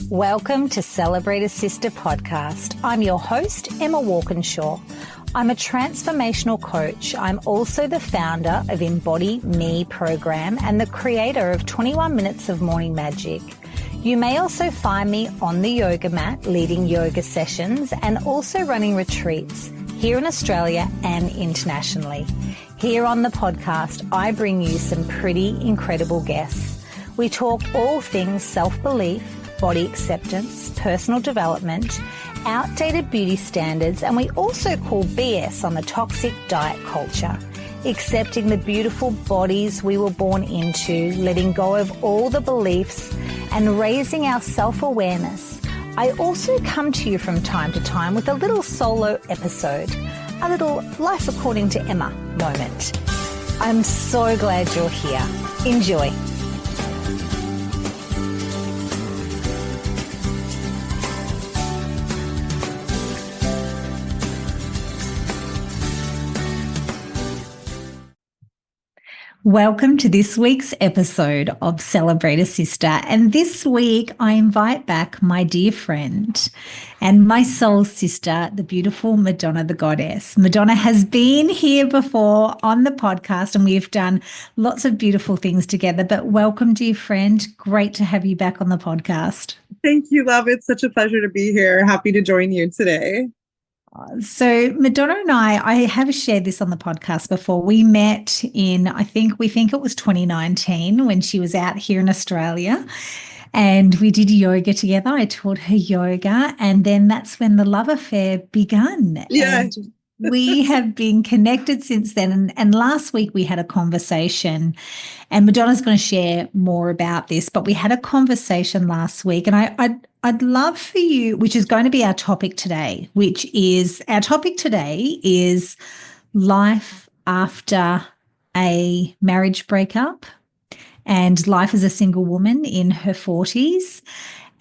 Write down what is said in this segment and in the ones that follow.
Welcome to Celebrate a Sister podcast. I'm your host, Emma Walkinshaw. I'm a transformational coach. I'm also the founder of Embody Me program and the creator of 21 Minutes of Morning Magic. You may also find me on the yoga mat leading yoga sessions and also running retreats here in Australia and internationally. Here on the podcast, I bring you some pretty incredible guests. We talk all things self-belief, body acceptance, personal development, outdated beauty standards, and we also call BS on the toxic diet culture, accepting the beautiful bodies we were born into, letting go of all the beliefs, and raising our self-awareness. I also come to you from time to time with a little solo episode, a little Life According to Emma moment. I'm so glad you're here. Enjoy. Welcome to this week's episode of Celebrate a Sister. And this week I invite back my dear friend and my soul sister, the beautiful Madonna the Goddess. Madonna has been here before on the podcast and we've done lots of beautiful things together. But welcome, dear friend. Great to have you back on the podcast. Thank you, love. It's such a pleasure to be here. Happy to join you today. So Madonna and I have shared this on the podcast before. We met in, we think it was 2019 when she was out here in Australia and we did yoga together. I taught her yoga and then that's when the love affair began. Yeah. And we have been connected since then. And last week we had a conversation and Madonna's going to share more about this, but we had a conversation last week and I'd love for you, which is going to be our topic today, is life after a marriage breakup and life as a single woman in her 40s.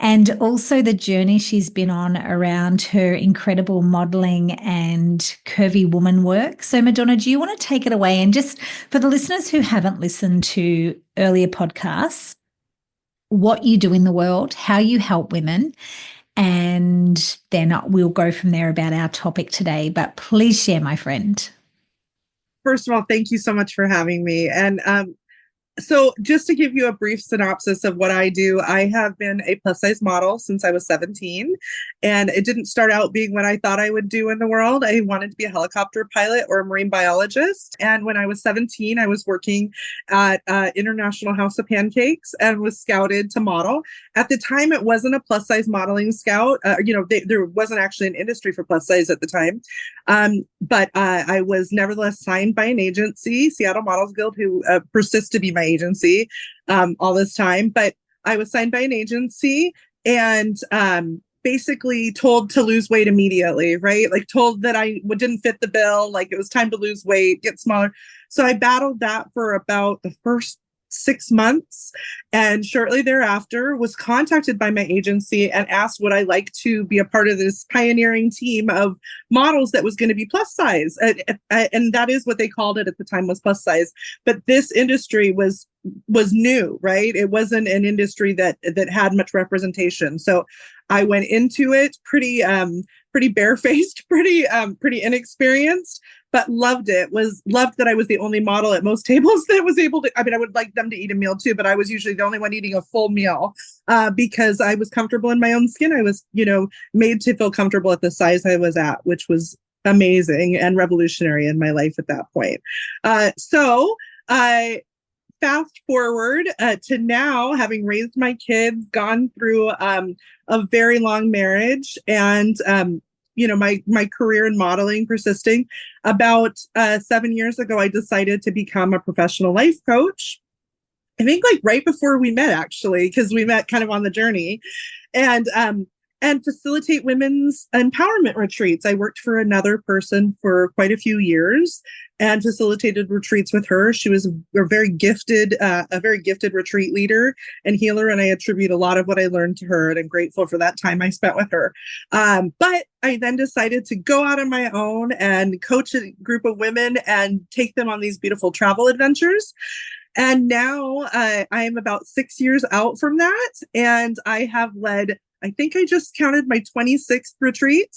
And also the journey she's been on around her incredible modeling and curvy woman work. So Madonna, do you want to take it away? And just for the listeners who haven't listened to earlier podcasts, what you do in the world, how you help women, and then we'll go from there about our topic today. But please share, my friend. First of all, thank you so much for having me. And so just to give you a brief synopsis of what I do, I have been a plus size model since I was 17. And it didn't start out being what I thought I would do in the world. I wanted to be a helicopter pilot or a marine biologist. And when I was 17, I was working at International House of Pancakes and was scouted to model. At the time, it wasn't a plus size modeling scout. There wasn't actually an industry for plus size at the time. But I was nevertheless signed by an agency, Seattle Models Guild, who persists to be my agency all this time. But I was signed by an agency and basically told to lose weight immediately, right? Like told that I didn't fit the bill, like it was time to lose weight, get smaller. So I battled that for about the first 6 months, and shortly thereafter was contacted by my agency and asked would I like to be a part of this pioneering team of models that was going to be plus size, and that is what they called it at the time, was plus size. But this industry was new, right? It wasn't an industry that had much representation. So I went into it pretty barefaced, pretty inexperienced, but loved it. Loved that I was the only model at most tables that was able to, I would like them to eat a meal too, but I was usually the only one eating a full meal because I was comfortable in my own skin. I was, made to feel comfortable at the size I was at, which was amazing and revolutionary in my life at that point. So I fast forward to now, having raised my kids, gone through a very long marriage, and my career in modeling persisting. About 7 years ago, I decided to become a professional life coach. I think right before we met, actually, because we met kind of on the journey, and facilitate women's empowerment retreats. I worked for another person for quite a few years and facilitated retreats with her. She was a very gifted retreat leader and healer, and I attribute a lot of what I learned to her, and I'm grateful for that time I spent with her. But I then decided to go out on my own and coach a group of women and take them on these beautiful travel adventures. And now I am about 6 years out from that, and I have led I think I just counted my 26th retreat,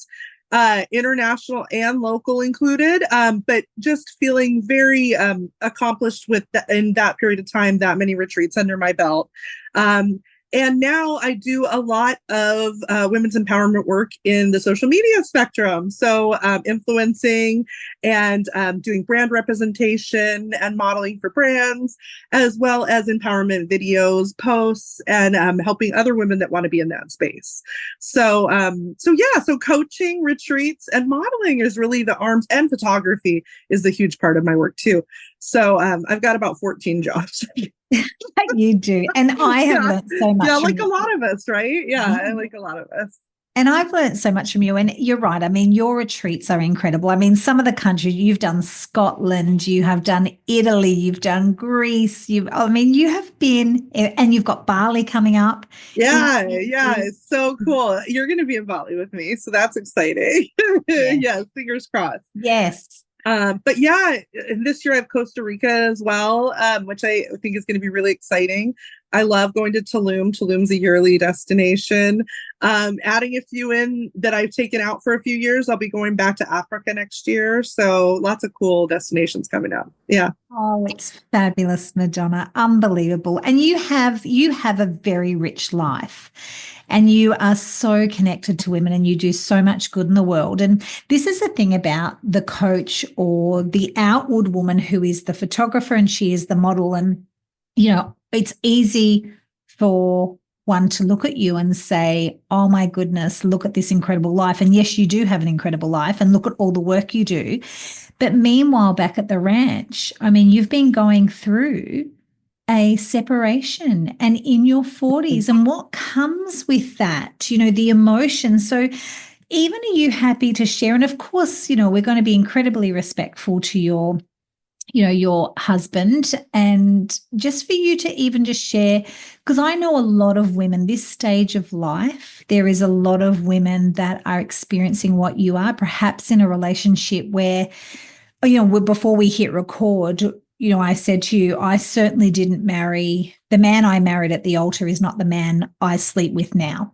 international and local included, but just feeling very accomplished with in that period of time, that many retreats under my belt. And now I do a lot of women's empowerment work in the social media spectrum. So influencing and doing brand representation and modeling for brands, as well as empowerment videos, posts, and helping other women that want to be in that space. So, so coaching, retreats, and modeling is really the arms, and photography is the huge part of my work too. So I've got about 14 jobs. You do. And I have learned so much. Yeah, like a lot of us, right? Yeah, like a lot of us. And I've learned so much from you. And you're right. I mean, your retreats are incredible. I mean, some of the countries you've done, Scotland, you have done Italy, you've done Greece. You have been, and you've got Bali coming up. Yeah, it's so cool. You're going to be in Bali with me, so that's exciting. Yes, fingers crossed. Yes. But yeah, this year I have Costa Rica as well, which I think is going to be really exciting. I love going to Tulum. Tulum's a yearly destination. Adding a few in that I've taken out for a few years. I'll be going back to Africa next year. So lots of cool destinations coming up. Yeah. Oh, it's fabulous, Madonna. Unbelievable. And you have a very rich life. And you are so connected to women and you do so much good in the world. And this is the thing about the coach or the outward woman who is the photographer and she is the model. And, it's easy for one to look at you and say, oh my goodness, look at this incredible life. And yes, you do have an incredible life and look at all the work you do. But meanwhile, back at the ranch, I mean, you've been going through a separation and in your 40s and what comes with that, the emotion. So even are you happy to share? And of course, we're going to be incredibly respectful to your husband, and just for you to even just share, because I know a lot of women, this stage of life, there is a lot of women that are experiencing what you are, perhaps in a relationship where, before we hit record, I said to you, I certainly didn't marry the man I married at the altar is not the man I sleep with now.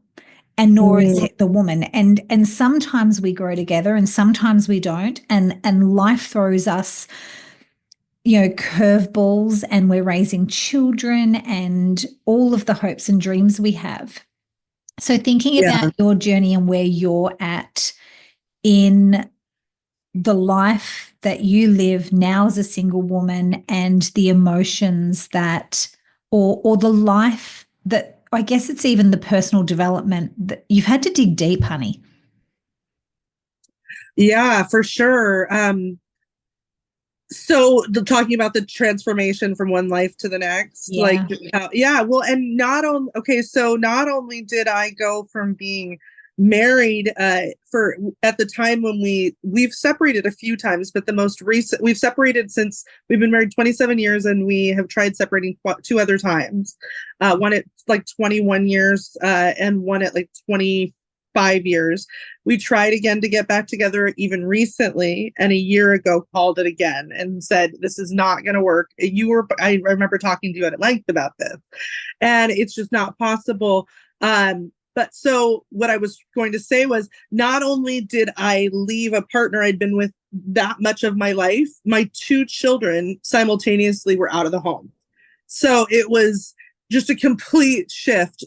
And nor is it the woman. And sometimes we grow together and sometimes we don't. And life throws us, curveballs, and we're raising children and all of the hopes and dreams we have. So thinking about your journey and where you're at in the life that you live now as a single woman and the emotions that, or the life that, I guess it's even the personal development that you've had to dig deep, honey. Yeah, for sure. So talking about the transformation from one life to the next, well, and not only did I go from being married for at the time when we've separated a few times, but the most recent, we've separated since we've been married 27 years and we have tried separating two other times, one at like 21 years and one at like 25 years. We tried again to get back together even recently, and a year ago called it again and said, this is not going to work. I remember talking to you at length about this, and it's just not possible. But so what I was going to say was, not only did I leave a partner I'd been with that much of my life, my two children simultaneously were out of the home. So it was just a complete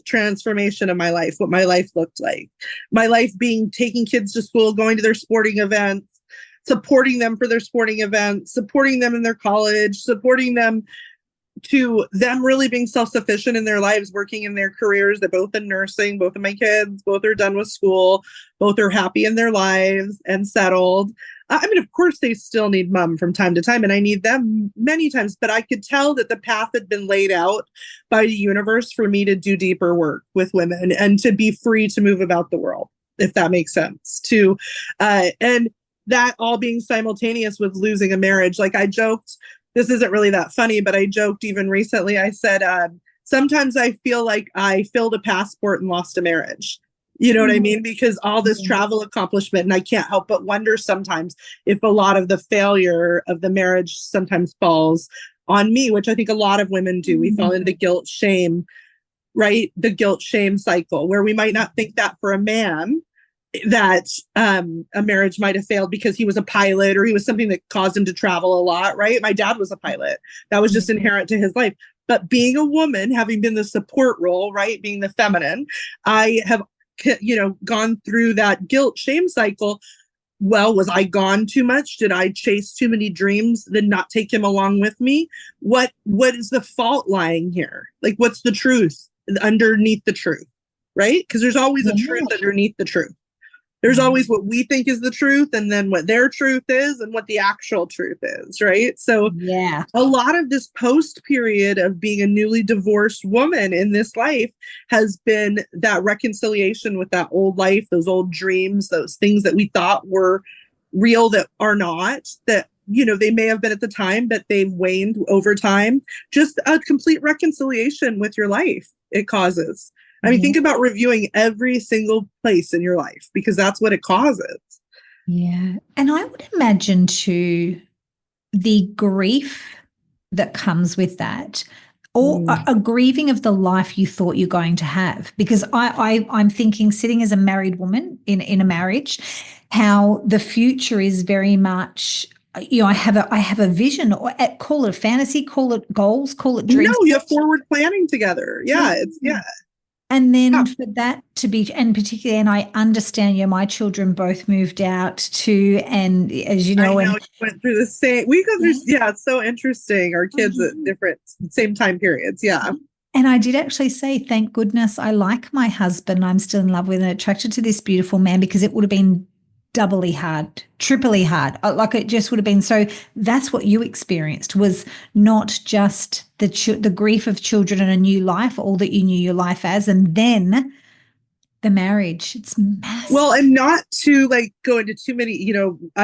transformation of my life, what my life looked like. My life being taking kids to school, going to their sporting events, supporting them for their sporting events, supporting them in their college, supporting them to them really being self-sufficient in their lives, working in their careers. They're both in nursing, both of my kids, both are done with school, both are happy in their lives and settled. I mean, of course, they still need mom from time to time, and I need them many times, but I could tell that the path had been laid out by the universe for me to do deeper work with women and to be free to move about the world, if that makes sense, and that all being simultaneous with losing a marriage. Like I joked, this isn't really that funny, but I joked even recently, I said, sometimes I feel like I filled a passport and lost a marriage. You know what I mean? Because all this travel accomplishment, and I can't help but wonder sometimes if a lot of the failure of the marriage sometimes falls on me, which I think a lot of women do. We fall into guilt, shame, right? The guilt shame cycle, where we might not think that for a man, that a marriage might have failed because he was a pilot or he was something that caused him to travel a lot, right? My dad was a pilot. That was just inherent to his life. But being a woman, having been the support role, right? Being the feminine, I have, gone through that guilt shame cycle. Well, was I gone too much? Did I chase too many dreams, then not take him along with me? What is the fault lying here? Like, what's the truth underneath the truth, right? Because there's always a truth underneath the truth. There's always what we think is the truth, and then what their truth is, and what the actual truth is, right? So a lot of this post period of being a newly divorced woman in this life has been that reconciliation with that old life, those old dreams, those things that we thought were real that are not, that, they may have been at the time, but they've waned over time. Just a complete reconciliation with your life it causes. I mean, think about reviewing every single place in your life, because that's what it causes. Yeah. And I would imagine too, the grief that comes with that, or a grieving of the life you thought you're going to have. Because I'm thinking, sitting as a married woman in a marriage, how the future is very much, I have a vision, or call it a fantasy, call it goals, call it dreams. No, you have forward planning together. Yeah. And then for that to be, and particularly, and I understand, my children both moved out too, and as you know, I know, you went through the same. We go through, it's so interesting. Our kids at different same time periods, And I did actually say, thank goodness I like my husband. I'm still in love with and attracted to this beautiful man, because it would have been doubly hard, triply hard. Like, it just would have been. So that's what you experienced, was not just the grief of children and a new life, all that you knew your life as, and then the marriage. It's massive. Well, and not to go into too many,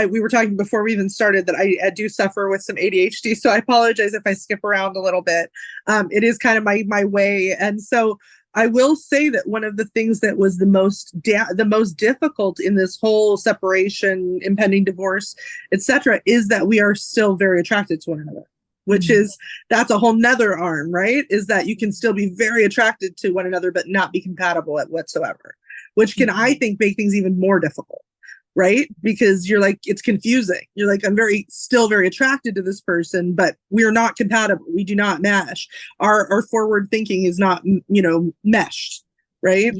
we were talking before we even started that I do suffer with some ADHD. So I apologize if I skip around a little bit. It is kind of my way. And so I will say that one of the things that was the most difficult in this whole separation, impending divorce, etc., is that we are still very attracted to one another, which is, that's a whole nother arm, right? Is that you can still be very attracted to one another, but not be compatible whatsoever, which can, I think, make things even more difficult, right? Because you're like, it's confusing. You're like, I'm still very attracted to this person, but we're not compatible. We do not mesh. Our forward thinking is not, meshed, right?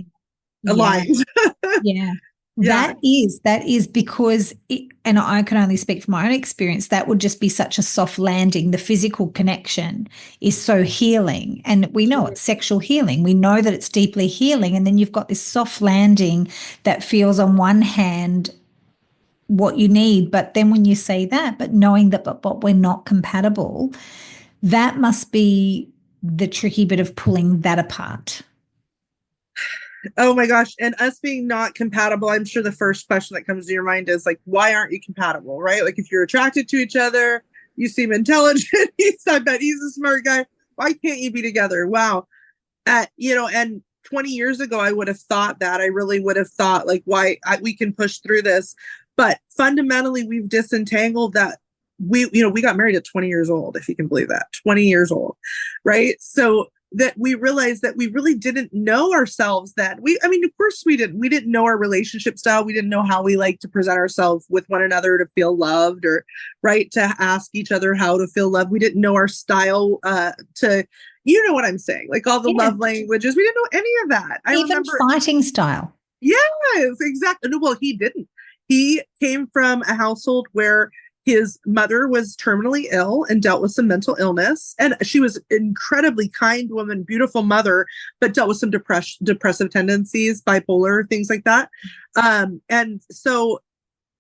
Aligned. Yeah. That is because, and I can only speak from my own experience, that would just be such a soft landing. The physical connection is so healing, and we know it's sexual healing. We know that it's deeply healing. And then you've got this soft landing that feels, on one hand, what you need. But then when you say that, but knowing that, but we're not compatible, that must be the tricky bit of pulling that apart. Oh my gosh. And us being not compatible, I'm sure the first question that comes to your mind is why aren't you compatible, right? Like, if you're attracted to each other, you seem intelligent. I bet he's a smart guy. Why can't you be together? Wow. And 20 years ago, I would have thought that. I really would have thought why we can push through this. But fundamentally, we've disentangled that. We got married at 20 years old, if you can believe that, 20 years old, right? So that we realized that we really didn't know ourselves, of course we didn't know our relationship style. We didn't know how we like to present ourselves with one another to feel loved, or right, to ask each other how to feel loved. We didn't know our style to, you know what I'm saying? All the love languages. We didn't know any of that. I remember fighting style. Yes, exactly. No, well, he didn't. He came from a household where his mother was terminally ill and dealt with some mental illness. And she was an incredibly kind woman, beautiful mother, but dealt with some depressive tendencies, bipolar, things like that. And so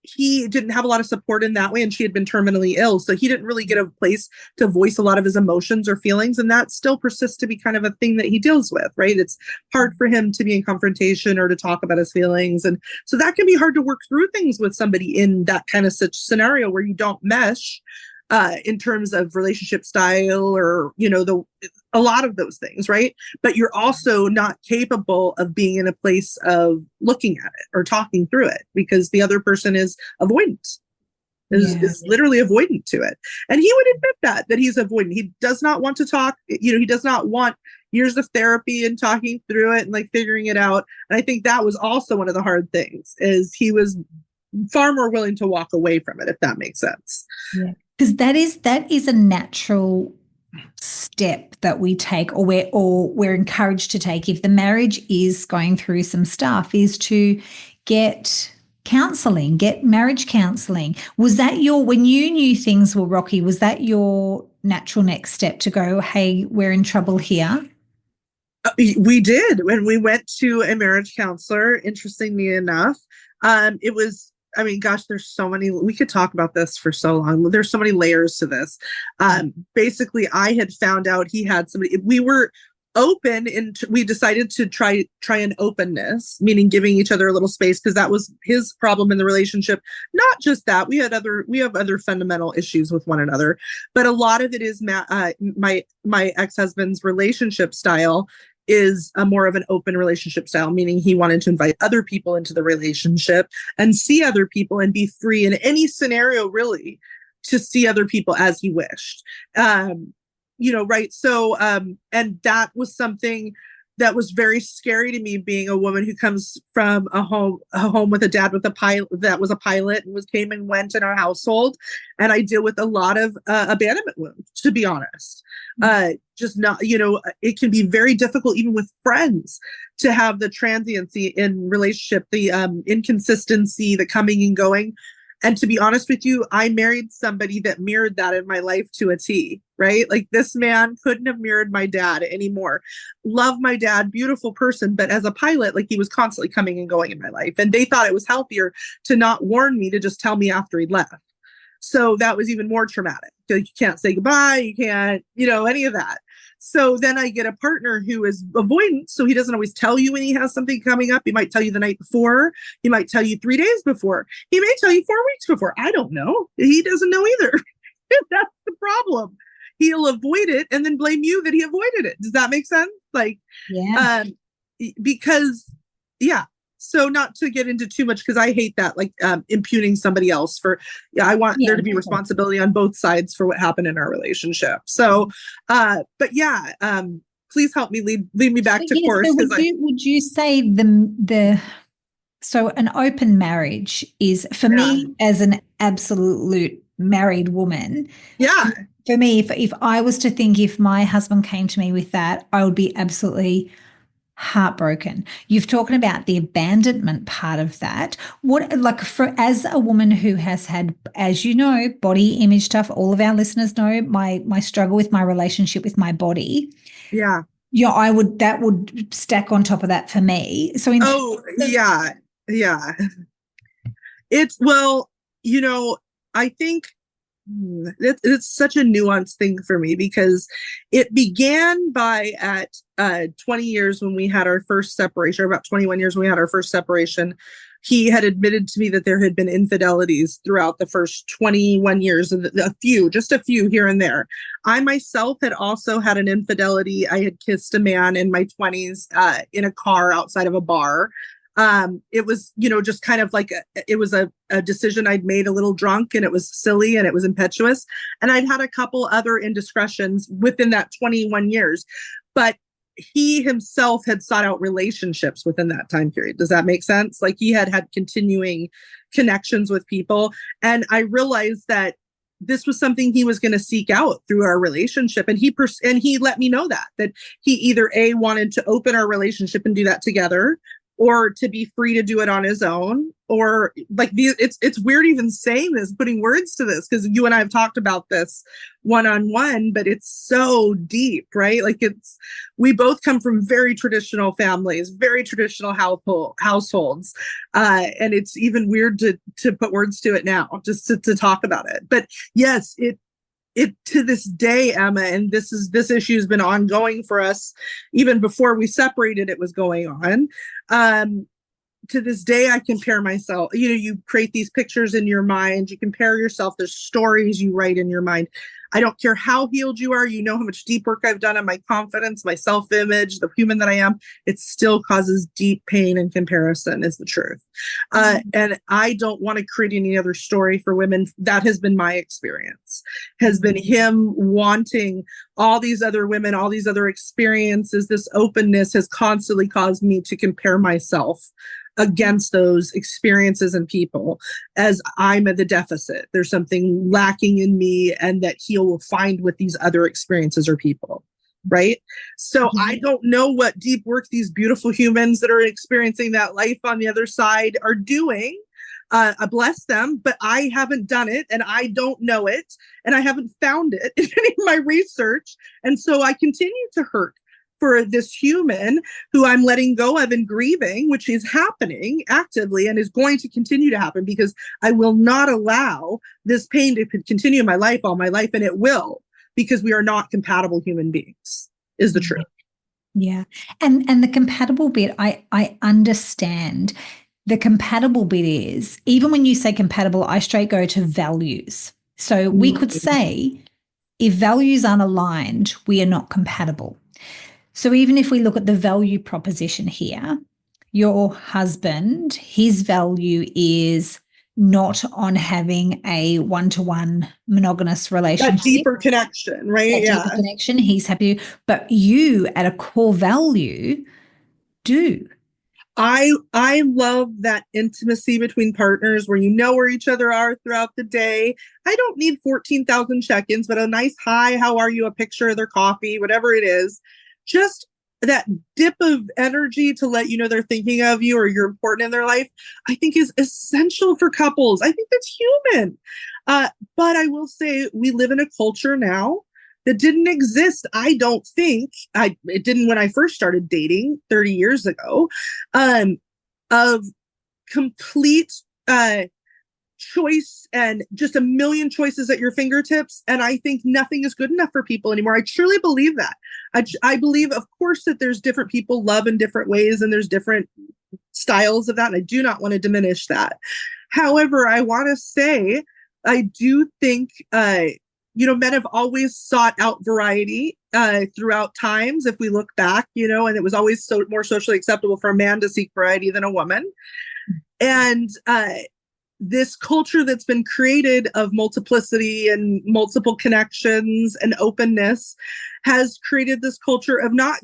he didn't have a lot of support in that way. And she had been terminally ill. So he didn't really get a place to voice a lot of his emotions or feelings. And that still persists to be kind of a thing that he deals with, right? It's hard for him to be in confrontation or to talk about his feelings. And so that can be hard to work through things with somebody in that kind of such scenario where you don't mesh in terms of relationship style, or, a lot of those things, right? But you're also not capable of being in a place of looking at it or talking through it, because the other person is avoidant, is literally avoidant to it. And he would admit that he's avoidant. He does not want to talk. He does not want years of therapy and talking through it and like figuring it out. And I think that was also one of the hard things, is he was far more willing to walk away from it, if that makes sense. Yeah. Because that is a natural step that we take, or we're encouraged to take if the marriage is going through some stuff, is to get counseling, get marriage counseling. Was that when you knew things were rocky, was that your natural next step to go, hey, we're in trouble here? We did. When we went to a marriage counselor, interestingly enough, it was, I mean, gosh, there's so many, we could talk about this for so long. There's so many layers to this. Basically, I had found out he had somebody, we were open, and we decided to try an openness, meaning giving each other a little space, because that was his problem in the relationship. Not just that, we have other fundamental issues with one another, but a lot of it is my ex-husband's relationship style is a more of an open relationship style, meaning he wanted to invite other people into the relationship and see other people and be free in any scenario, really, to see other people as he wished. Right. So, and that was something that was very scary to me, being a woman who comes from a home with a dad with a pilot, that was a pilot, and came and went in our household. And I deal with a lot of abandonment wounds, to be honest. Just not, it can be very difficult, even with friends, to have the transiency in relationship, the inconsistency, the coming and going. And to be honest with you, I married somebody that mirrored that in my life to a T, right? Like, this man couldn't have mirrored my dad anymore. Love my dad, beautiful person. But as a pilot, like, he was constantly coming and going in my life. And they thought it was healthier to not warn me, to just tell me after he'd left. So that was even more traumatic. You can't say goodbye. You can't, any of that. So then I get a partner who is avoidant. So he doesn't always tell you when he has something coming up. He might tell you the night before. He might tell you 3 days before. He may tell you 4 weeks before. I don't know. He doesn't know either. That's the problem. He'll avoid it and then blame you that he avoided it. Does that make sense? Like, yeah. Because, yeah. So not to get into too much, because I hate that, like, impugning somebody else for, I want there to be responsibility on both sides for what happened in our relationship. So, but yeah, please help me lead me back to course. So would you say so an open marriage is, for me, as an absolute married woman? Yeah. For me, if I was to think, if my husband came to me with that, I would be absolutely heartbroken. You've talked about the abandonment part of that. What, like, as a woman who has had, as you know, body image stuff, all of our listeners know my struggle with my relationship with my body. Yeah. Yeah, that would stack on top of that for me. So yeah. It's, well, I think it's such a nuanced thing for me, because it began by at 20 years when we had our first separation, or about 21 years when we had our first separation. He had admitted to me that there had been infidelities throughout the first 21 years, and just a few here and there. I myself had also had an infidelity. I had kissed a man in my 20s in a car outside of a bar. It was, just kind of like it was a decision I'd made a little drunk, and it was silly and it was impetuous. And I'd had a couple other indiscretions within that 21 years, but he himself had sought out relationships within that time period. Does that make sense? Like, he had continuing connections with people. And I realized that this was something he was going to seek out through our relationship. And he let me know that he either wanted to open our relationship and do that together, or to be free to do it on his own. Or like, it's weird even saying this, putting words to this, because you and I have talked about this one-on-one, but it's so deep, right? Like, we both come from very traditional families, very traditional households. And it's even weird to put words to it now, just to talk about it. But yes, it to this day, Emma, and this issue has been ongoing for us even before we separated. It was going on. To this day, I compare myself. You create these pictures in your mind. You compare yourself. There's stories you write in your mind. I don't care how healed you are. You know how much deep work I've done on my confidence, my self-image, the human that I am. It still causes deep pain and comparison is the truth. And I don't want to create any other story for women. That has been my experience, has been him wanting all these other women, all these other experiences. This openness has constantly caused me to compare myself against those experiences and people, as I'm at the deficit. There's something lacking in me, and that he will find with these other experiences or people. Right. So I don't know what deep work these beautiful humans that are experiencing that life on the other side are doing. I bless them, but I haven't done it, and I don't know it, and I haven't found it in any of my research. And so I continue to hurt for this human who I'm letting go of and grieving, which is happening actively and is going to continue to happen, because I will not allow this pain to continue in my life all my life, and it will, because we are not compatible human beings, is the truth. Yeah. And the compatible bit, I understand. The compatible bit is, even when you say compatible, I straight go to values. So we could say, if values aren't aligned, we are not compatible. So even if we look at the value proposition here, your husband, his value is not on having a one-to-one monogamous relationship. That deeper connection, right? That deeper connection, he's happy. But you, at a core value, do. I love that intimacy between partners where you know where each other are throughout the day. I don't need 14,000 check-ins, but a nice hi, how are you, a picture of their coffee, whatever it is. Just that dip of energy to let you know they're thinking of you or you're important in their life, I think is essential for couples. I think that's human. But I will say we live in a culture now that didn't exist. I don't think it didn't when I first started dating 30 years ago, of complete choice and just a million choices at your fingertips. And I think nothing is good enough for people anymore. I truly believe that. I believe, of course, that there's different people love in different ways, and there's different styles of that. And I do not want to diminish that. However, I want to say, I do think, men have always sought out variety throughout times. If we look back, and it was always more socially acceptable for a man to seek variety than a woman. And this culture that's been created of multiplicity and multiple connections and openness has created this culture of not,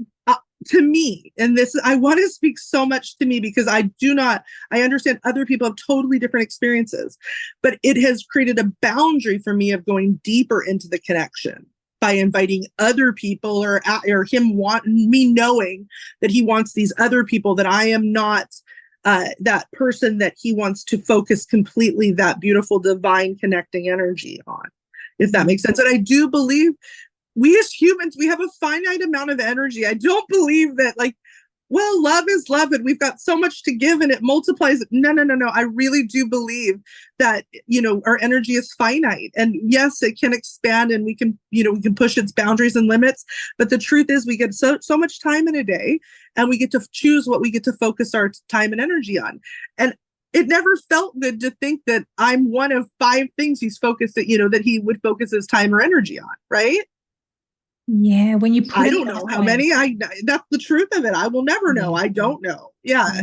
to me, and this, I want to speak so much to me, because I understand other people have totally different experiences, but it has created a boundary for me of going deeper into the connection by inviting other people, or him me knowing that he wants these other people, that I am not that person that he wants to focus completely that beautiful divine connecting energy on, if that makes sense. And I do believe we as humans, we have a finite amount of energy. I don't believe that love is love and we've got so much to give and it multiplies. No. I really do believe that, our energy is finite, and yes, it can expand and we can push its boundaries and limits. But the truth is we get so much time in a day, and we get to choose what we get to focus our time and energy on. And it never felt good to think that I'm one of 5 things he's focused that he would focus his time or energy on. Right. Yeah, when you put I don't know how many. That's the truth of it. I will never know. I don't know. Yeah.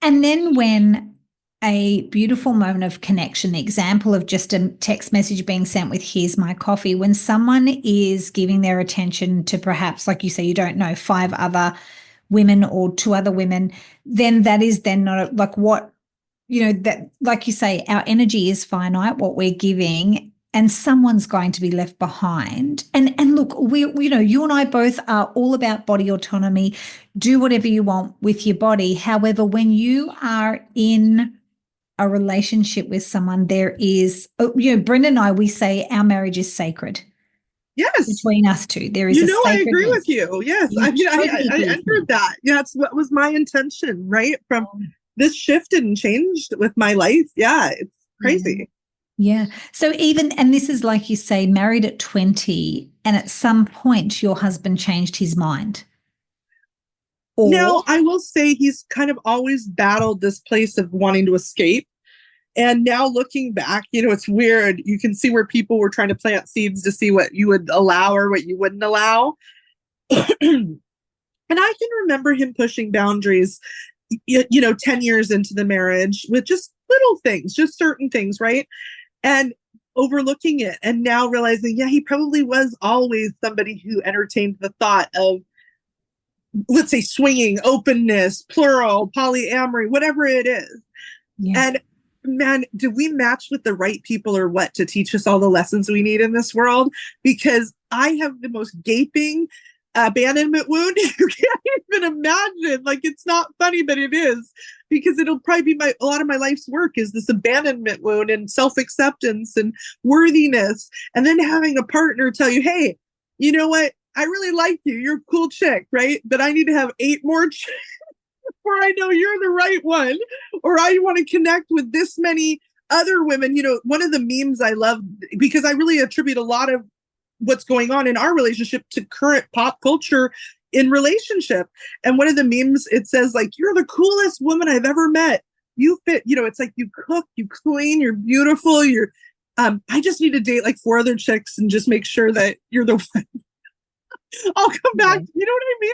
And then when a beautiful moment of connection, the example of just a text message being sent with "here's my coffee," when someone is giving their attention to, perhaps, like you say, you don't know, 5 other women or 2 other women, then that is then not that, like you say, our energy is finite, what we're giving, and someone's going to be left behind. And look, you and I both are all about body autonomy. Do whatever you want with your body. However, when you are in a relationship with someone, there is, Brenda and I, we say our marriage is sacred. Yes. Between us two, there is I agree with you. Yes. I entered that. Yeah, that's what was my intention, right? From this shifted and changed with my life. Yeah, it's crazy. Yeah. So and this is, like you say, married at 20, and at some point your husband changed his mind. Now, I will say he's kind of always battled this place of wanting to escape. And now looking back, it's weird. You can see where people were trying to plant seeds to see what you would allow or what you wouldn't allow. And I can remember him pushing boundaries, 10 years into the marriage with just little things, just certain things, right? And overlooking it and now realizing, yeah, he probably was always somebody who entertained the thought of, let's say, swinging, openness, plural, polyamory, whatever it is. Yeah. And man, do we match with the right people or what to teach us all the lessons we need in this world? Because I have the most gaping abandonment wound you can't even imagine. Like, it's not funny, but it is, because it'll probably be a lot of my life's work is this abandonment wound and self-acceptance and worthiness. And then having a partner tell you, hey, you know what? I really like you. You're a cool chick, right? But I need to have 8 more chicks before I know you're the right one. Or I want to connect with this many other women. One of the memes I love, because I really attribute a lot of what's going on in our relationship to current pop culture in relationship. And one of the memes, it says, like, you're the coolest woman I've ever met. You fit, it's like you cook, you clean, you're beautiful. I just need to date like 4 other chicks and just make sure that you're the one. I'll come back. You know what I mean?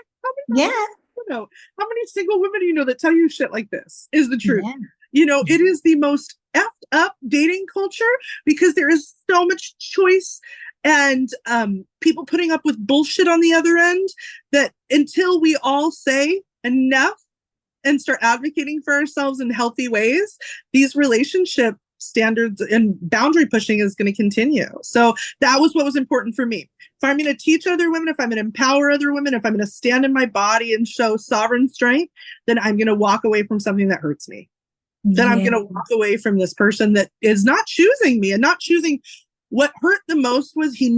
How many single women do you know that tell you shit like this is the truth? Yeah. It is the most effed up dating culture because there is so much choice and people putting up with bullshit on the other end, that until we all say enough and start advocating for ourselves in healthy ways, these relationship standards and boundary pushing is going to continue. So that was what was important for me. If I'm going to teach other women, if I'm going to empower other women, if I'm going to stand in my body and show sovereign strength, then I'm going to walk away from something that hurts me. Then I'm going to walk away from this person that is not choosing me and not choosing. What hurt the most was he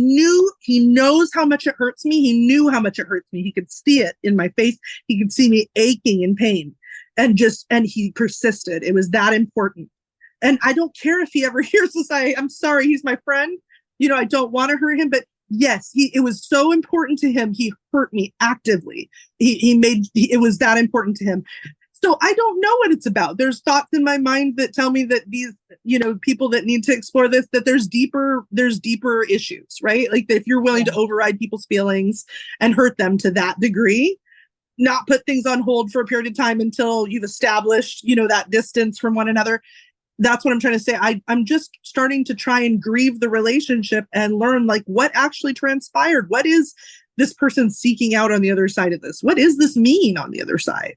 knows how much it hurts me. He knew how much it hurts me. He could see it in my face. He could see me aching in pain, and he persisted. It was that important. And I don't care if he ever hears this. I'm sorry. He's my friend. I don't want to hurt him, but yes, it was so important to him. He hurt me actively. It was that important to him. So I don't know what it's about. There's thoughts in my mind that tell me that these, people that need to explore this, that there's deeper issues, right? Like, if you're willing to override people's feelings and hurt them to that degree, not put things on hold for a period of time until you've established, that distance from one another. That's what I'm trying to say. I'm just starting to try and grieve the relationship and learn, like, what actually transpired. What is this person seeking out on the other side of this? What does this mean on the other side?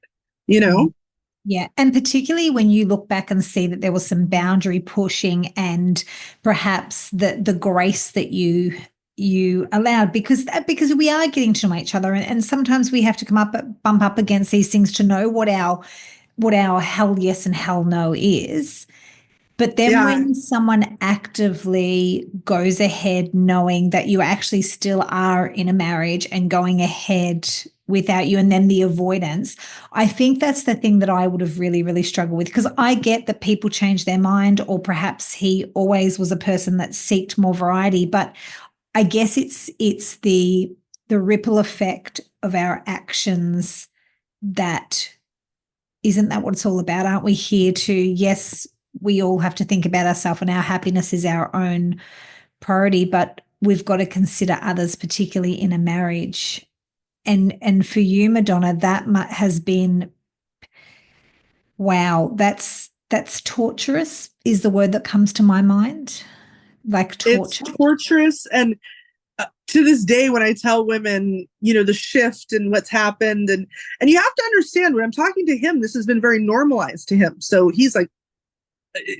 Yeah. And particularly when you look back and see that there was some boundary pushing and perhaps the grace that you allowed, because we are getting to know each other, and sometimes we have to bump up against these things to know what our hell yes and hell no is. But then when someone actively goes ahead knowing that you actually still are in a marriage and going ahead without you, and then the avoidance, I think that's the thing that I would have really, really struggled with, because I get that people change their mind, or perhaps he always was a person that sought more variety. But I guess it's the ripple effect of our actions that isn't that what it's all about? Aren't we here to, yes, we all have to think about ourselves and our happiness is our own priority, but we've got to consider others, particularly in a marriage. And for you, Madonna, that has been, wow, that's torturous is the word that comes to my mind. Like torture. It's torturous. And to this day, when I tell women, the shift and what's happened, and you have to understand, when I'm talking to him, this has been very normalized to him. So he's like,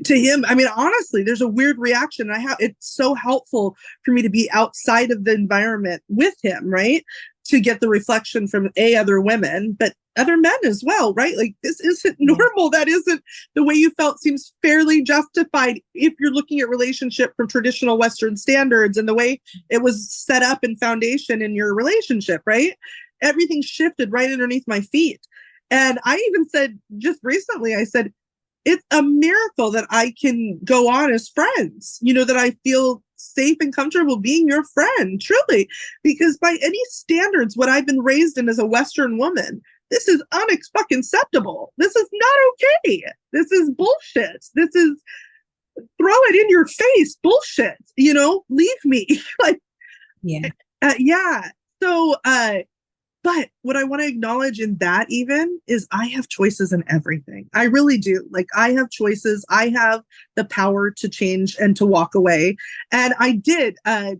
to him, I mean, honestly, there's a weird reaction. It's so helpful for me to be outside of the environment with him, right? To get the reflection from other women, but other men as well, right? Like, this isn't normal. That isn't the way you felt. Seems fairly justified if you're looking at relationship from traditional Western standards and the way it was set up and foundation in your relationship, right? Everything shifted right underneath my feet. And I even said just recently, I said, it's a miracle that I can go on as friends, that I feel safe and comfortable being your friend, truly, because by any standards, what I've been raised in as a Western woman, this is unacceptable. This is not okay. This is bullshit. This is throw it in your face. Bullshit. Leave me. Like, Yeah. yeah. So, but what I want to acknowledge in that even is I have choices in everything. I really do. Like, I have choices. I have the power to change and to walk away. And I did, I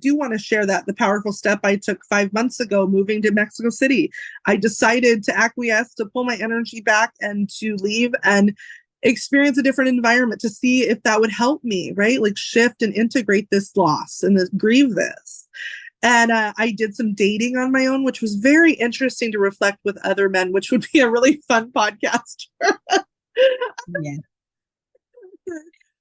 do want to share that the powerful step I took 5 months ago, moving to Mexico City. I decided to acquiesce, to pull my energy back and to leave and experience a different environment to see if that would help me, right? Like, shift and integrate this loss and grieve this. And I did some dating on my own, which was very interesting to reflect with other men, which would be a really fun podcast. Yeah.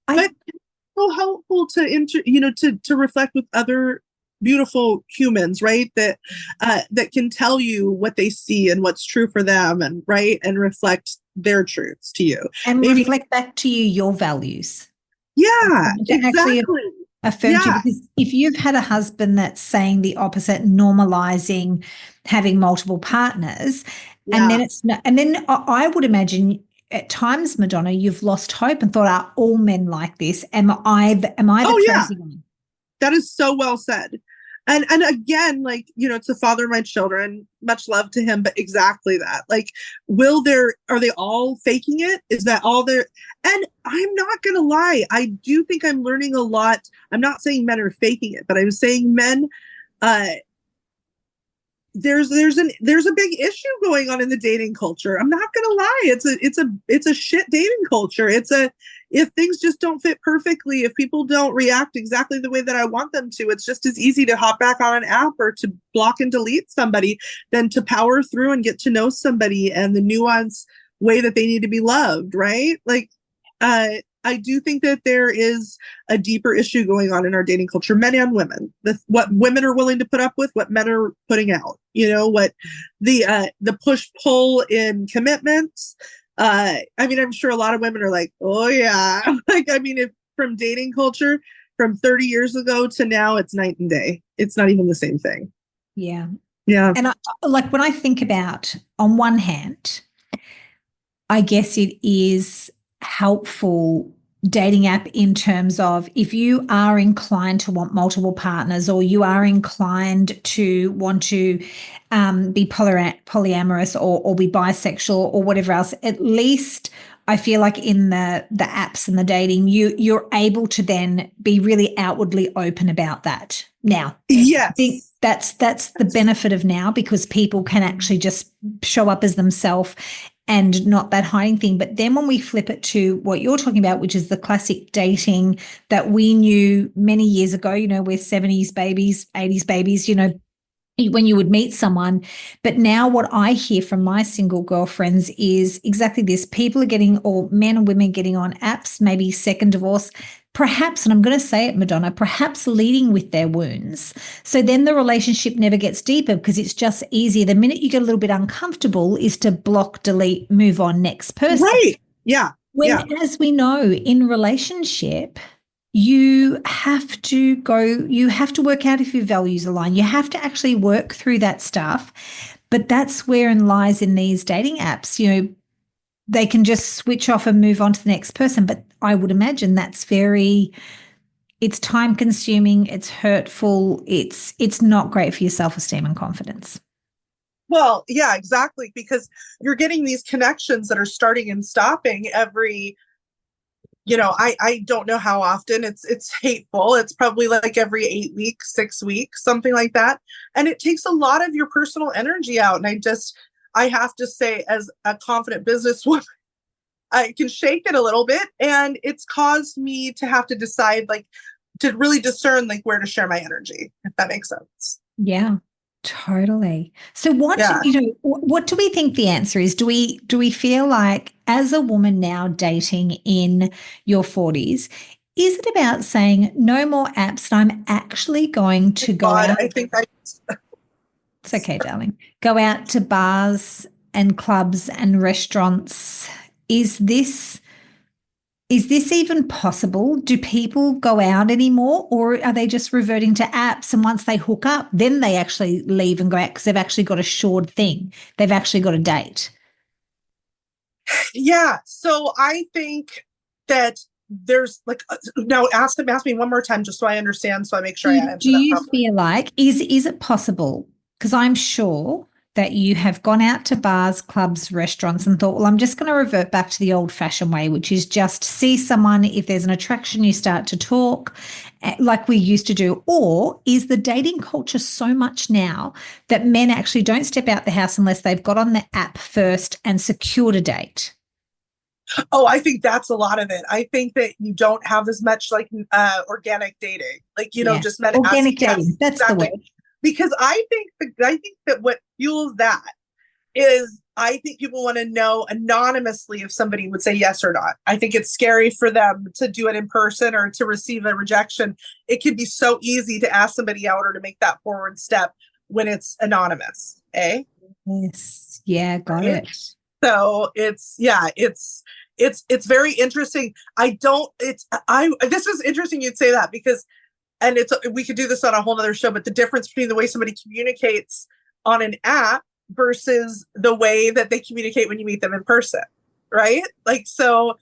But it's so helpful to reflect with other beautiful humans, right? That can tell you what they see and what's true for them, and right, and reflect their truths to you. And Maybe, reflect back to you your values. yeah, Actually exactly. affirmed you, because if you've had a husband that's saying the opposite, normalizing having multiple partners, and then it's not, and then I would imagine at times, Madonna, you've lost hope and thought, are all men like this? Am I the crazy one? That is so well said. And again, like, it's the father of my children, much love to him, but exactly that. Like, are they all faking it? Is that all they're, and I'm not going to lie. I do think I'm learning a lot. I'm not saying men are faking it, but I'm saying men, there's a big issue going on in the dating culture. I'm not gonna lie. It's a shit dating culture. If things just don't fit perfectly, if people don't react exactly the way that I want them to, it's just as easy to hop back on an app or to block and delete somebody than to power through and get to know somebody and the nuanced way that they need to be loved, right? Like, I do think that there is a deeper issue going on in our dating culture, men and women. What women are willing to put up with, what men are putting out. What the push pull in commitments. I'm sure a lot of women are like, oh yeah, like, if from dating culture from 30 years ago to now, it's night and day. It's not even the same thing. Yeah, yeah. And like when I think about, on one hand, I guess it is helpful dating app in terms of if you are inclined to want multiple partners, or you are inclined to want to be polyamorous or be bisexual or whatever else, at least I feel like in the apps and the dating, you're able to then be really outwardly open about that. Now, yes, I think that's the benefit of now, because people can actually just show up as themselves and not that hiding thing. But then when we flip it to what you're talking about, which is the classic dating that we knew many years ago, we're 70s babies, 80s babies, when you would meet someone. But now what I hear from my single girlfriends is exactly this. People are getting, or men and women getting on apps, maybe second divorce, perhaps, and I'm going to say it, Madonna, perhaps leading with their wounds. So then the relationship never gets deeper, because it's just easier. The minute you get a little bit uncomfortable is to block, delete, move on, next person. Right. Yeah. As we know, in relationship, you have to work out if your values align. You have to actually work through that stuff. But that's wherein lies in these dating apps. They can just switch off and move on to the next person. But I would imagine that's it's time consuming, it's hurtful, it's not great for your self-esteem and confidence. Well, yeah, exactly. Because you're getting these connections that are starting and stopping every, I don't know how often. It's hateful. It's probably like every 8 weeks, 6 weeks, something like that. And it takes a lot of your personal energy out. And I have to say, as a confident businesswoman, I can shake it a little bit. And it's caused me to have to decide, like, to really discern, like, where to share my energy, if that makes sense. Yeah. Totally. So what do we think the answer is? Do we feel like, as a woman now dating in your 40s, is it about saying no more apps and I'm actually going to go out? I think it's okay, darling. Go out to bars and clubs and restaurants. Is this even possible? Do people go out anymore, or are they just reverting to apps, and once they hook up, then they actually leave and go out because they've actually got a shored thing? They've actually got a date. Yeah. So I think that there's like, now ask me one more time just so I understand, so I make sure I Do answer that you properly. feel like, is it possible? Because I'm sure that you have gone out to bars, clubs, restaurants and thought, well, I'm just going to revert back to the old fashioned way, which is just see someone. If there's an attraction, you start to talk like we used to do. Or is the dating culture so much now that men actually don't step out the house unless they've got on the app first and secured a date? Oh, I think that's a lot of it. I think that you don't have as much like organic dating, like, Yeah. just men Organic asking. dating. Yes, That's the exactly. word. Because I think that what fuels that is, I think people want to know anonymously if somebody would say yes or not. I think it's scary for them to do it in person or to receive a rejection. It can be so easy to ask somebody out or to make that forward step when it's anonymous, eh? Yes. Yeah, got Right? it. So it's very interesting. This is interesting you'd say that, because, and we could do this on a whole other show, but the difference between the way somebody communicates on an app versus the way that they communicate when you meet them in person, right? Like, so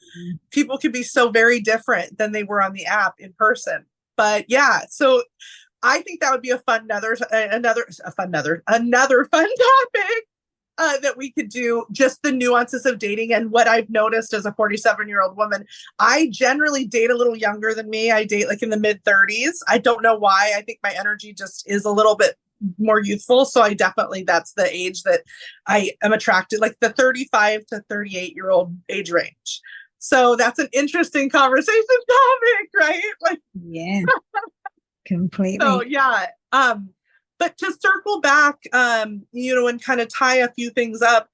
people could be so very different than they were on the app in person. But yeah, so I think that would be a fun another fun topic, that we could do, just the nuances of dating. And what I've noticed as a 47-year-old woman, I generally date a little younger than me. I date like in the mid 30s. I don't know why. I think my energy just is a little bit more youthful. So that's the age that I am attracted, like the 35 to 38-year-old age range. So that's an interesting conversation topic, right? Like, Yeah, so completely. yeah. But to circle back, and kind of tie a few things up,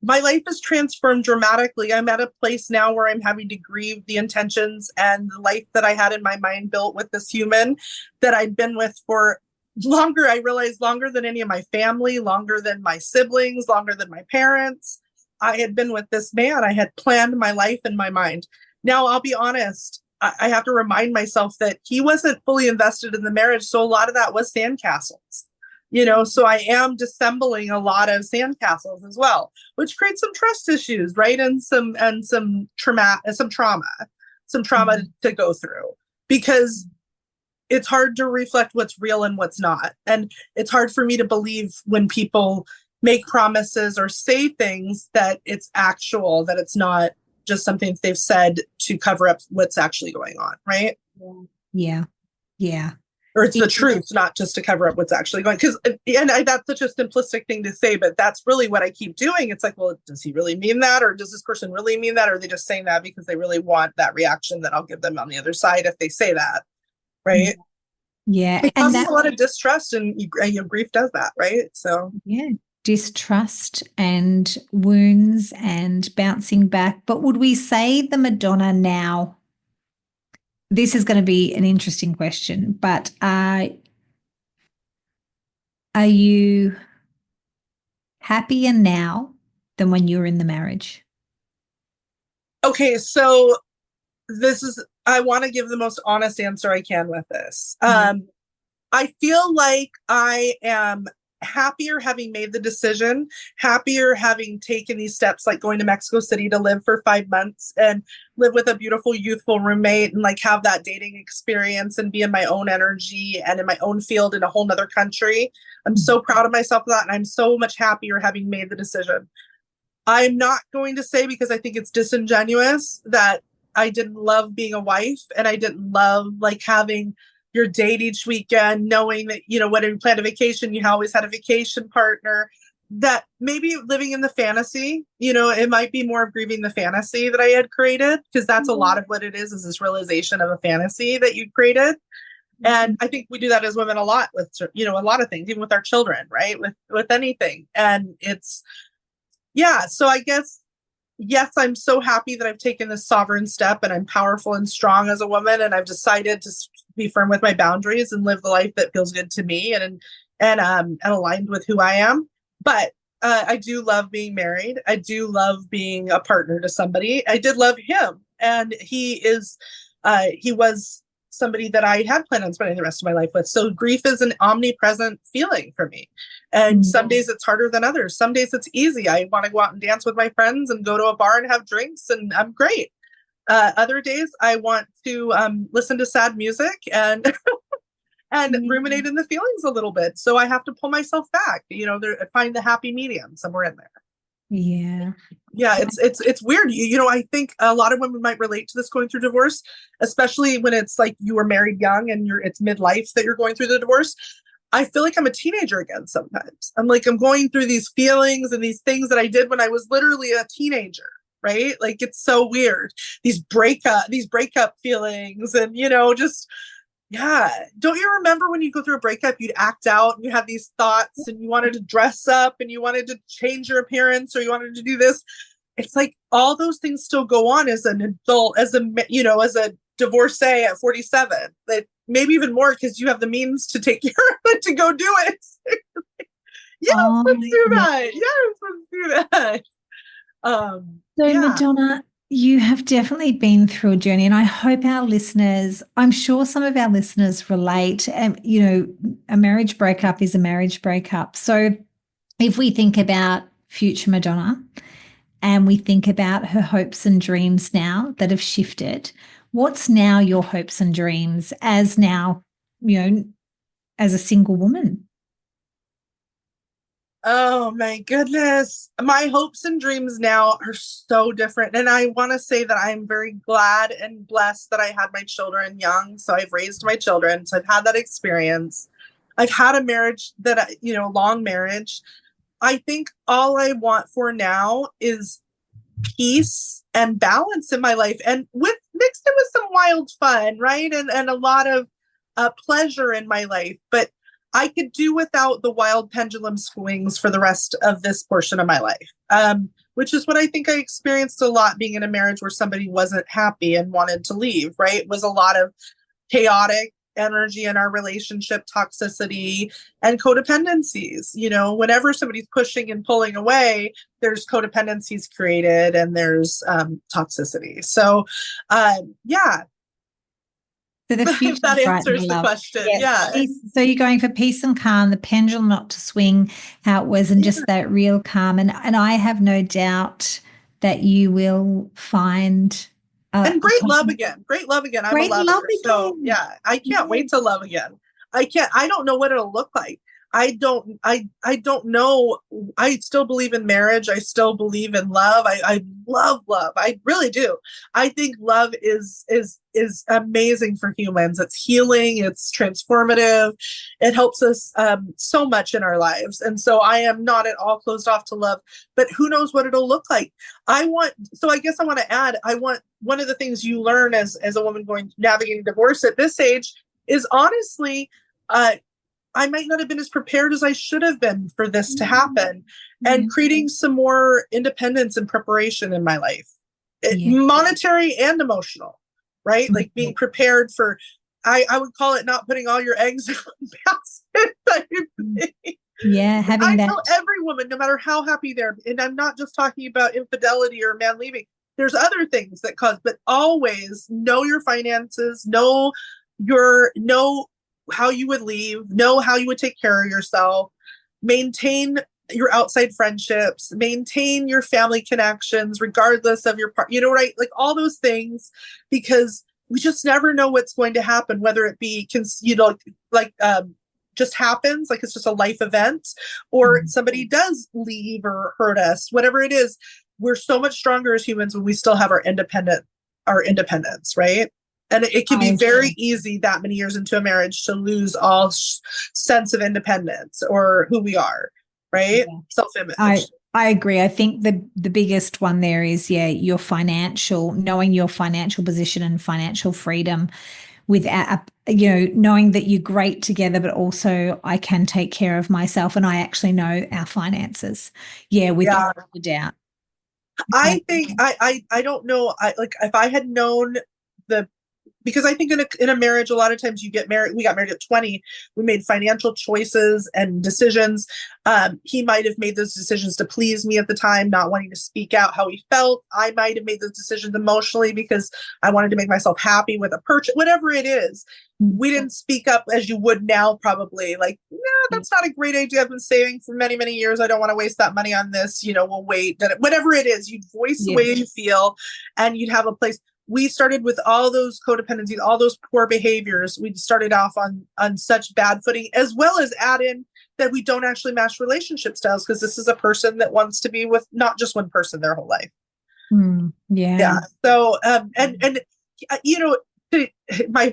my life has transformed dramatically. I'm at a place now where I'm having to grieve the intentions and the life that I had in my mind built with this human that I'd been with for longer. I realized longer than any of my family, longer than my siblings, longer than my parents. I had been with this man. I had planned my life in my mind. Now, I'll be honest, I have to remind myself that he wasn't fully invested in the marriage. So a lot of that was sandcastles, so I am dissembling a lot of sandcastles as well, which creates some trust issues, right? And some trauma, to go through, because it's hard to reflect what's real and what's not. And it's hard for me to believe when people make promises or say things that it's actual, that it's not just something they've said to cover up what's actually going on, right? Yeah. Yeah. Or it's the truth, not just to cover up what's actually going. That's such a simplistic thing to say, but that's really what I keep doing. It's like, well, does he really mean that? Or does this person really mean that? Or are they just saying that because they really want that reaction that I'll give them on the other side if they say that, right? Yeah. It And causes that, a lot of distrust, and your grief does that, right? So yeah, distrust and wounds and bouncing back. But would we say the Madonna now? This is going to be an interesting question, but are you happier now than when you were in the marriage? okay, so I want to give the most honest answer I can with this. I feel like I am happier having made the decision, happier having taken these steps, like going to Mexico City to live for 5 months and live with a beautiful, youthful roommate, and like have that dating experience and be in my own energy and in my own field in a whole nother country. I'm so proud of myself for that. And I'm so much happier having made the decision. I'm not going to say, because I think it's disingenuous, that I didn't love being a wife and I didn't love like having your date each weekend, knowing that, when you planned a vacation, you always had a vacation partner. That maybe living in the fantasy, it might be more of grieving the fantasy that I had created, because that's a lot of what it is this realization of a fantasy that you created. And I think we do that as women a lot with, a lot of things, even with our children, right? With anything. And so I guess, yes, I'm so happy that I've taken this sovereign step and I'm powerful and strong as a woman. And I've decided to be firm with my boundaries and live the life that feels good to me and aligned with who I am. But I do love being married. I do love being a partner to somebody. I did love him. And he was somebody that I had planned on spending the rest of my life with. So grief is an omnipresent feeling for me. And some days it's harder than others. Some days it's easy. I want to go out and dance with my friends and go to a bar and have drinks, and I'm great. Other days I want to listen to sad music and and ruminate in the feelings a little bit. So I have to pull myself back, find the happy medium somewhere in there. Yeah. Yeah, it's weird. I think a lot of women might relate to this going through divorce, especially when it's like you were married young and it's midlife that you're going through the divorce. I feel like I'm a teenager again sometimes. I'm going through these feelings and these things that I did when I was literally a teenager, right? Like it's so weird. These breakup feelings and just yeah. Don't you remember when you go through a breakup, you'd act out and you have these thoughts and you wanted to dress up and you wanted to change your appearance or you wanted to do this? It's like all those things still go on as an adult, as a divorcee at 47. That maybe even more because you have the means to take care of it, to go do it. Yes, let's do that. Yes, let's do that. So Madonna, you have definitely been through a journey, and I hope I'm sure some of our listeners relate. A marriage breakup is a marriage breakup. So if we think about future Madonna and we think about her hopes and dreams now that have shifted, what's now your hopes and dreams as a single woman? Oh my goodness. My hopes and dreams now are so different. And I want to say that I'm very glad and blessed that I had my children young. So I've raised my children. So I've had that experience. I've had a marriage long marriage. I think all I want for now is peace and balance in my life, and mixed in with some wild fun, right? And a lot of pleasure in my life. But I could do without the wild pendulum swings for the rest of this portion of my life, which is what I think I experienced a lot being in a marriage where somebody wasn't happy and wanted to leave, right? It was a lot of chaotic energy in our relationship, toxicity, and codependencies. Whenever somebody's pushing and pulling away, there's codependencies created and there's toxicity. So, yeah. So the future that answers the question. Yeah. So you're going for peace and calm, the pendulum not to swing how it was, and just that real calm. And I have no doubt that you will find and great love again. Great love again. I'm a lover. So yeah, I can't wait to love again. I don't know what it'll look like. I don't know. I still believe in marriage. I still believe in love. I love love. I really do. I think love is amazing for humans. It's healing. It's transformative. It helps us so much in our lives. And so I am not at all closed off to love, but who knows what it'll look like. I guess I want to add, one of the things you learn as a woman navigating divorce at this age is honestly, I might not have been as prepared as I should have been for this to happen, and creating some more independence and preparation in my life, monetary and emotional, right? Like being prepared for, I would call it not putting all your eggs in one basket. Yeah, I tell every woman, no matter how happy they're, and I'm not just talking about infidelity or a man leaving, there's other things that cause, but always know your finances, know how you would leave, know how you would take care of yourself, maintain your outside friendships, maintain your family connections, regardless of your part, right? Like all those things, because we just never know what's going to happen, whether it be, just happens, like it's just a life event, or somebody does leave or hurt us, whatever it is. We're so much stronger as humans when we still have our independence, right? And it can be very easy that many years into a marriage to lose all sense of independence or who we are, right? Yeah. Self-image. I agree. I think the biggest one there is, knowing your financial position and financial freedom without, knowing that you're great together, but also I can take care of myself and I actually know our finances. Yeah, without a doubt. I think I don't know. If I had known because I think in a marriage, a lot of times we got married at 20. We made financial choices and decisions. He might have made those decisions to please me at the time, not wanting to speak out how he felt. I might have made those decisions emotionally because I wanted to make myself happy with a purchase, whatever it is. We didn't speak up as you would now, probably like, no, that's not a great idea. I've been saving for many, many years. I don't want to waste that money on this. We'll wait. Whatever it is, you'd voice the way you feel and you'd have a place. we started with all those codependencies, all those poor behaviors. We started off on such bad footing, as well as add in that we don't actually match relationship styles, because this is a person that wants to be with not just one person their whole life. Yeah. So, and you know,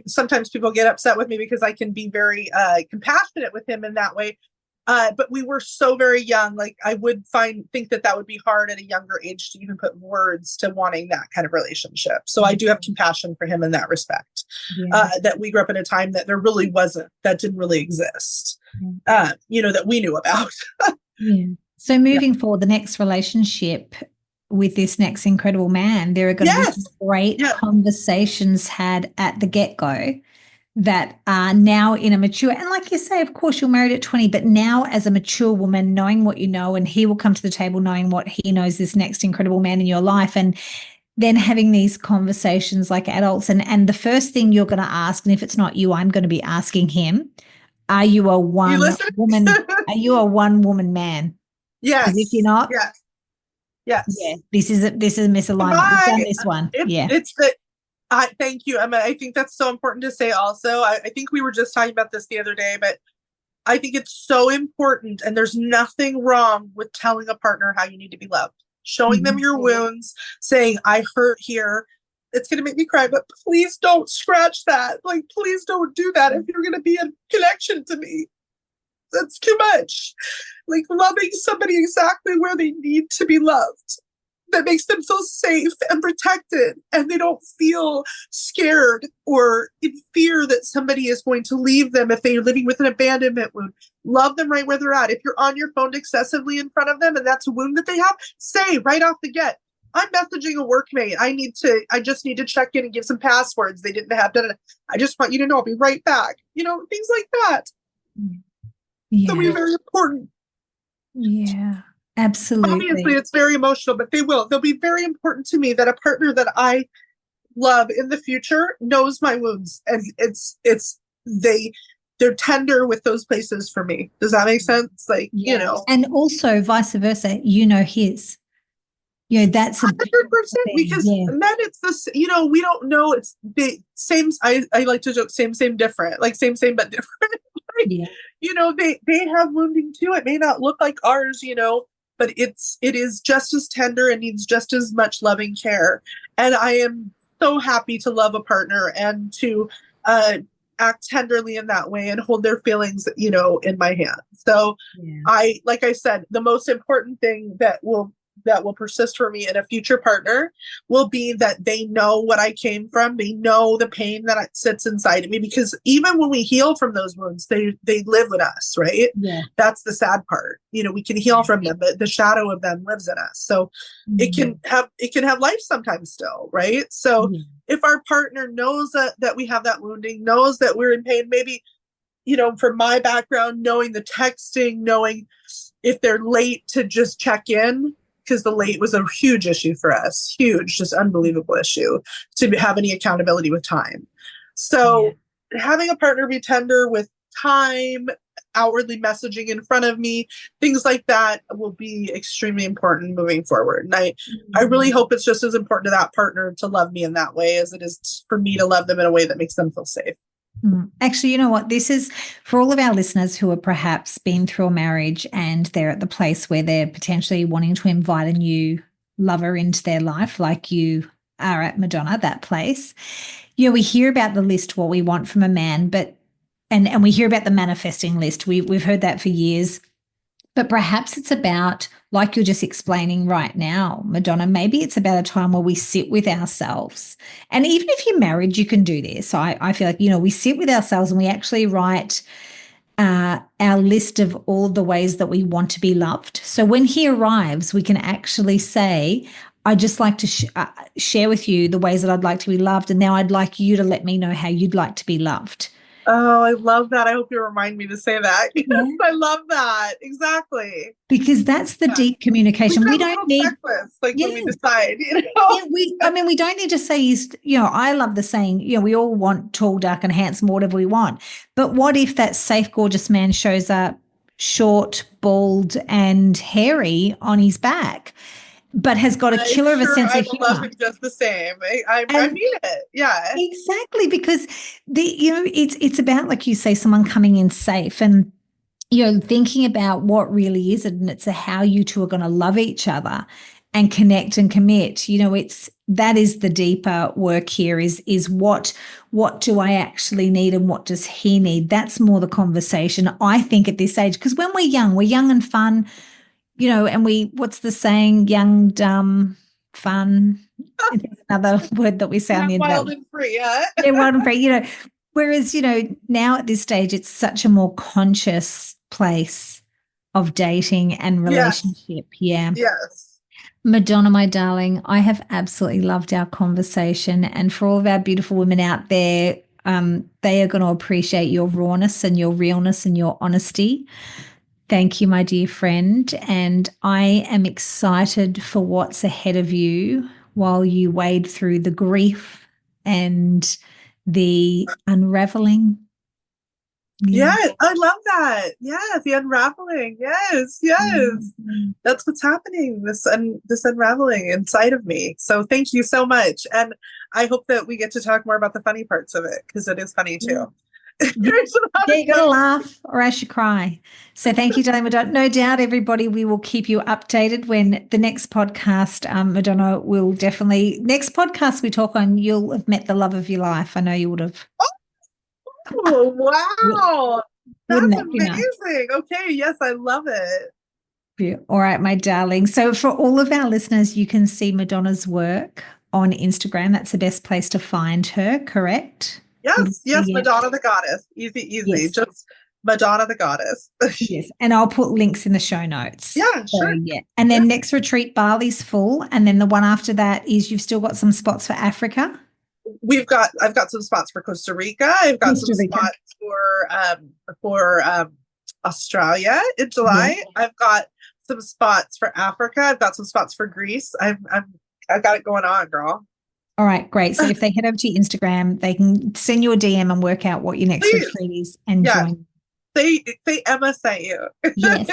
sometimes people get upset with me because I can be very compassionate with him in that way. But we were so very young. Like, I would think that would be hard at a younger age to even put words to wanting that kind of relationship. So I do have compassion for him in that respect. That we grew up in a time that there really that didn't really exist. That we knew about. So moving forward, the next relationship with this next incredible man, there are going to be some great conversations had at the get-go that are now in a mature, and like you say, of course, you're married at 20, but now as a mature woman, knowing what you know, and he will come to the table knowing what he knows, this next incredible man in your life, and then having these conversations like adults. And the first thing you're going to ask, and if it's not you, I'm going to be asking him, are you a one-woman man? Yes. Because if you're not, yes. Yeah, this is a misalignment. We've done this one. It's the thank you, Emma. I think that's so important to say also. I think we were just talking about this the other day, but I think it's so important, and there's nothing wrong with telling a partner how you need to be loved, showing them your wounds, saying, I hurt here. It's going to make me cry, but please don't scratch that. Like, please don't do that if you're going to be in connection to me. That's too much. Like, loving somebody exactly where they need to be loved, that makes them feel safe and protected, and they don't feel scared or in fear that somebody is going to leave them if they're living with an abandonment wound. Love them right where they're at. If you're on your phone excessively in front of them and that's a wound that they have, say right off the get, I'm messaging a workmate. I just need to check in and give some passwords they didn't have. I just want you to know I'll be right back. Things like that. That'll be very important. Yeah. Absolutely. Obviously, it's very emotional, but they'll be very important to me, that a partner that I love in the future knows my wounds, and they're tender with those places for me. Does that make sense? Like, and also vice versa, his. That's 100%, because men, it's this, we don't know, it's the same. I like to joke, same, different, like same, but different. They have wounding too. It may not look like ours, but it is just as tender and needs just as much loving care. And I am so happy to love a partner and to act tenderly in that way and hold their feelings, in my hands. So like I said, the most important thing that will persist for me in a future partner will be that they know what I came from. They know the pain that sits inside of me, because even when we heal from those wounds, they live with us, right? Yeah. That's the sad part. We can heal from them, but the shadow of them lives in us. So it can have life sometimes still, right? So if our partner knows that we have that wounding, knows that we're in pain, maybe, from my background, knowing the texting, knowing if they're late to just check in, because the late was a huge issue for us, huge, just unbelievable issue to have any accountability with time. So having a partner be tender with time, outwardly messaging in front of me, things like that will be extremely important moving forward. And I really hope it's just as important to that partner to love me in that way as it is for me to love them in a way that makes them feel safe. Actually, you know what? This is for all of our listeners who have perhaps been through a marriage and they're at the place where they're potentially wanting to invite a new lover into their life, like you are at Madonna, that place. We hear about the list, what we want from a man, but and we hear about the manifesting list. We've heard that for years. But perhaps it's about, like you're just explaining right now, Madonna, maybe it's about a time where we sit with ourselves. And even if you're married, you can do this. I feel like, we sit with ourselves and we actually write our list of all the ways that we want to be loved. So when he arrives, we can actually say, I'd just like to share with you the ways that I'd like to be loved. And now I'd like you to let me know how you'd like to be loved. Oh, I love that. I hope you remind me to say that. Yes, I love that. Exactly. Because that's the deep communication. We don't need when we decide, we don't need to say, I love the saying, we all want tall, dark, and handsome, whatever we want. But what if that safe, gorgeous man shows up short, bald, and hairy on his back? but has got a killer of a sense of I love humor. him just the same. I And mean it. Yeah. exactly, because it's about, like you say, someone coming in safe and thinking about what really is it, and it's how you two are going to love each other and connect and commit. That is the deeper work here is what do I actually need and what does he need? That's more the conversation, I think, at this age, because when we're young and fun, and what's the saying? Young, dumb, fun. It's another word that we say on the internet. Wild and free, yeah. Yeah, wild and free, Whereas, now at this stage, it's such a more conscious place of dating and relationship. Yeah. Yes. Madonna, my darling, I have absolutely loved our conversation. And for all of our beautiful women out there, they are going to appreciate your rawness and your realness and your honesty. Thank you, my dear friend. And I am excited for what's ahead of you while you wade through the grief and the unraveling. Yeah, I love that. Yeah, the unraveling. Yes, yes. That's what's happening, this unraveling inside of me. So thank you so much. And I hope that we get to talk more about the funny parts of it, because it is funny too. Yeah, you got to laugh or else you cry. So thank you, darling Madonna. No doubt, everybody, we will keep you updated when the next podcast, Madonna, will definitely, next podcast we talk on, you'll have met the love of your life. I know you would have. Oh, wow. That's Wouldn't that be nice? amazing. Okay, yes, I love it. All right, my darling. So for all of our listeners, you can see Madonna's work on Instagram. That's the best place to find her, correct? Yes, Madonna the Goddess. Easy. Yes. Just Madonna the Goddess. Yes, and I'll put links in the show notes. Yeah, so, sure. Yeah, and then next retreat, Bali's full, and then the one after that is you've still got some spots for Africa. I've got some spots for Costa Rica. I've got some spots for Australia in July. Yeah. I've got some spots for Africa. I've got some spots for Greece. I've got it going on, girl. All right, great. So if they head over to your Instagram, they can send you a DM and work out what your next retreat is and join. Say Emma sent you. Yes.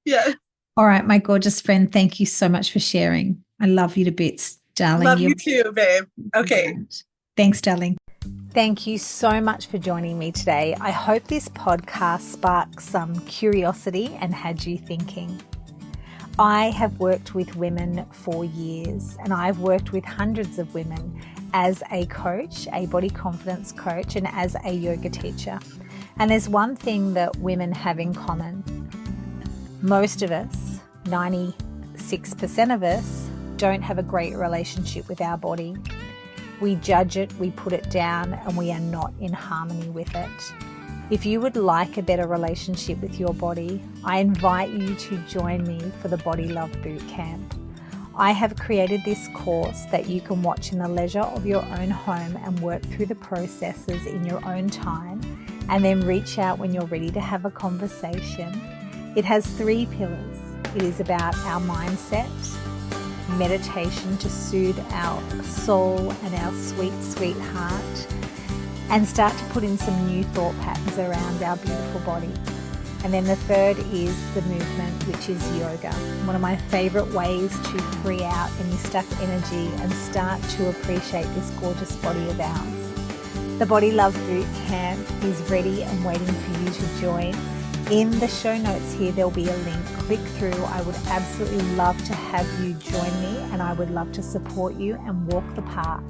Yes. All right, my gorgeous friend. Thank you so much for sharing. I love you to bits, darling. Love you too, babe. Okay. Great. Thanks, darling. Thank you so much for joining me today. I hope this podcast sparked some curiosity and had you thinking. I have worked with women for years, and I've worked with hundreds of women as a coach, a body confidence coach, and as a yoga teacher. And there's one thing that women have in common. Most of us, 96% of us, don't have a great relationship with our body. We judge it, we put it down, and we are not in harmony with it. If you would like a better relationship with your body, I invite you to join me for the Body Love Bootcamp. I have created this course that you can watch in the leisure of your own home and work through the processes in your own time, and then reach out when you're ready to have a conversation. It has 3 pillars. It is about our mindset, meditation to soothe our soul and our sweet, sweet heart, and start to put in some new thought patterns around our beautiful body. And then the third is the movement, which is yoga. One of my favorite ways to free out any stuck energy and start to appreciate this gorgeous body of ours. The Body Love Bootcamp is ready and waiting for you to join. In the show notes here, there'll be a link. Click through. I would absolutely love to have you join me, and I would love to support you and walk the path.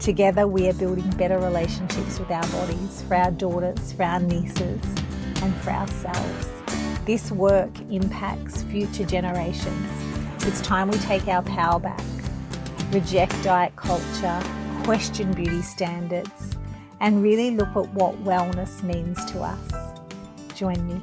Together, we are building better relationships with our bodies, for our daughters, for our nieces, and for ourselves. This work impacts future generations. It's time we take our power back, reject diet culture, question beauty standards, and really look at what wellness means to us. Join me.